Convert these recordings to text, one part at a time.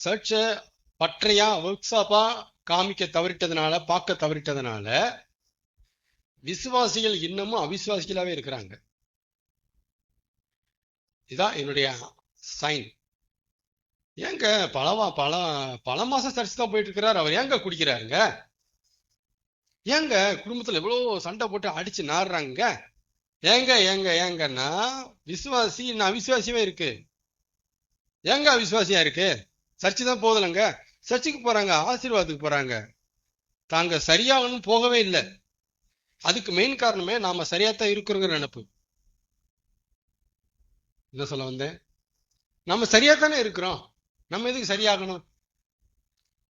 சர்ச்சை பற்றையா ஒர்க் ஷாப்பா காமிக்க தவறிட்டதுனால, பார்க்க தவறிட்டதுனால விசுவாசிகள் இன்னமும் அவிசுவாசிகளாவே இருக்கிறாங்க. இதான் என்னுடைய சைன். ஏங்க பல பல மாசம் சர்ச்சு தான் போயிட்டு இருக்கிறாரு, அவர் ஏங்க குடிக்கிறாருங்க? ஏங்க குடும்பத்துல எவ்வளவு சண்டை போட்டு அடிச்சு நாடுறாங்க? ஏங்க ஏங்க ஏங்கன்னா விசுவாசி இன்னும் அவிசுவாசியவே இருக்கு. ஏங்க அவிசுவாசியா இருக்கு? சர்ச்சு தான் போதலைங்க. சர்ச்சுக்கு போறாங்க, ஆசீர்வாதத்துக்கு போறாங்க, தாங்க சரியாகணும் போகவே இல்லை. அதுக்கு மெயின் காரணமே நாம சரியாத்தான் இருக்கிறோங்கிற நினைப்பு. என்ன சொல்ல வந்தேன்? நம்ம சரியாத்தானே இருக்கிறோம், நம்ம எதுக்கு சரியாகணும்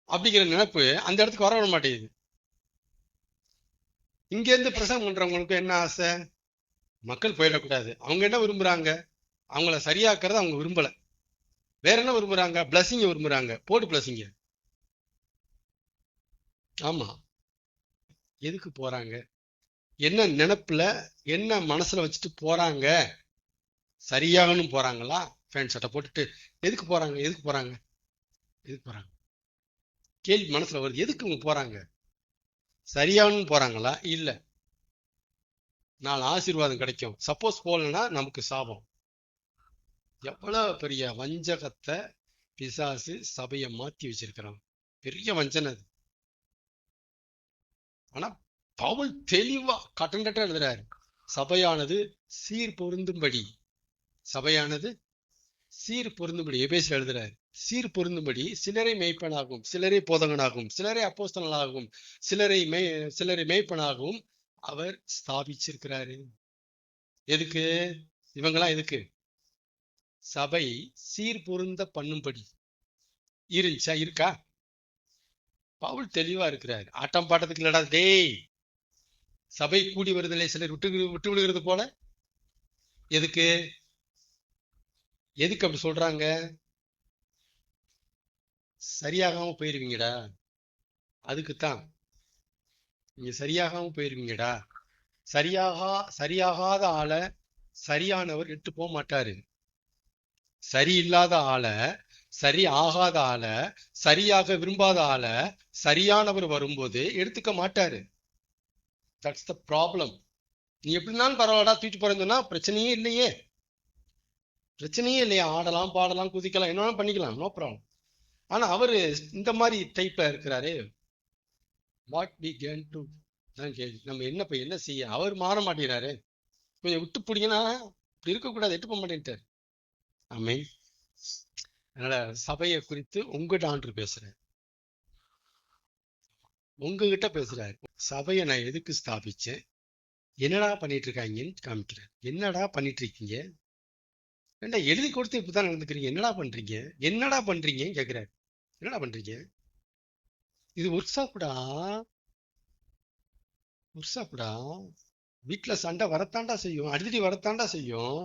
அப்படிங்கிற நினைப்பு அந்த இடத்துக்கு வர விட மாட்டேங்குது. இங்க இருந்து பிரசங்கம் பண்றவங்களுக்கு என்ன ஆசை? மக்கள் போயிடக்கூடாது. அவங்க என்ன விரும்புறாங்க? அவங்கள சரியாக்குறத அவங்க விரும்பல. வேற என்ன விரும்புறாங்க? பிளஸிங்க விரும்புறாங்க. போட்டு பிளஸிங்க. ஆமா. எதுக்கு போறாங்க? என்ன நினைப்புல, என்ன மனசுல வச்சுட்டு போறாங்க? சரியாகணும் போறாங்களா? ஃபேன் சட்டை போட்டுட்டு எதுக்கு போறாங்க? எதுக்கு போறாங்க? எதுக்கு போறாங்க? கேள்வி மனசுல வருது. எதுக்கு இவங்க போறாங்க? சரியாகணும் போறாங்களா? இல்ல, நாலு ஆசீர்வாதம் கிடைக்கும். சப்போஸ் போலன்னா நமக்கு சாபம். எவ்வளவு பெரிய வஞ்சகத்தை பிசாசு சபையை மாத்தி வச்சிருக்கிறான். பெரிய வஞ்சனை அது. ஆனா பவுல் தெளிவா கட்டண்டா எழுதுறாரு, சபையானது சீர் பொருந்தும்படி. சபையானது சீர் பொருந்தும்படி எபேசியர் எழுதுறாரு. சீர் பொருந்தும்படி சிலரை மேய்ப்பனாகும், சிலரை போதகனாகும், சிலரை அப்போஸ்தலனாகும், சிலரை மேய்ப்பனாகவும் அவர் ஸ்தாபிச்சிருக்கிறாரு. எதுக்கு? இவங்கெல்லாம் எதுக்கு? சபை சீர் பொருந்த பண்ணும்படி. இருந்துச்சா? இருக்கா? பவுல் தெளிவா இருக்கிறார். ஆட்டம் பாட்டத்துக்கு இல்லடா டேய். சபை கூடி வருதலை சிலர் விட்டு விடுகிறது போல. எதுக்கு? எதுக்கு அப்படி சொல்றாங்க? சரியாகாம போயிருவீங்கடா. அதுக்குத்தான். நீங்க சரியாகாம போயிருவீங்கடா. சரியாகாத ஆளை சரியானவர் இட்டு போக மாட்டாரு. சரியில்லாத ஆளை, சரி ஆகாத ஆளை, சரியாக விரும்பாத ஆளை சரியானவர் வரும்போது எடுத்துக்க மாட்டாரு. That's the problem. நீ எப்படினாலும் பரவாயில்லடா தூக்கிட்டு போறேன்னு சொன்னா பிரச்சனையே இல்லையே. பிரச்சனையே இல்லையா? ஆடலாம், பாடலாம், குதிக்கலாம், என்ன பண்ணிக்கலாம், நோ ப்ராப்ளம். ஆனா அவரு இந்த மாதிரி டைப்ல இருக்கிறாரு. வாட் வி கேன் டு தான் கேள்வி. நம்ம என்ன செய்ய? அவர் மாற மாட்டேங்கிறாரு. கொஞ்சம் விட்டு பிடிங்கன்னா இப்படி இருக்கக்கூடாது, எட்டு போக மாட்டேன்ட்டார். ஆமே. அதனால சபையை குறித்து உங்ககிட்ட ஆண்டு பேசுறேன், உங்ககிட்ட பேசுறாரு. சபையை நான் எதுக்கு ஸ்தாபிச்சேன், என்னடா பண்ணிட்டு இருக்காங்கன்னு காமிக்கிறேன். என்னடா பண்ணிட்டு இருக்கீங்க? ஏண்டா எழுதி கொடுத்து இப்படிதான் நடந்துக்கிறீங்க, என்னடா பண்றீங்க, என்னடா பண்றீங்கன்னு கேட்கிறாரு. என்னடா பண்றீங்க? இது ஒர்க் ஷாப்டா, ஒர்க் ஷாப்டா. வீட்டுல சண்டை வரத்தாண்டா செய்யும், அடிக்கடி வரத்தாண்டா செய்யும்.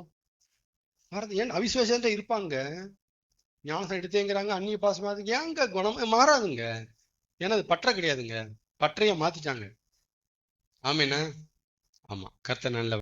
வரது ஏன்? அவிசுவாசம் இருப்பாங்க. ஞானசம் எடுத்தேங்கிறாங்க, அந்நிய பாசமா ஏங்க குணம் மாறாதுங்க. ஏன்னா அது பற்ற கிடையாதுங்க, பற்றைய மாத்திட்டாங்க. ஆமேனா? ஆமா, கர்த்தர் நல்லவர்.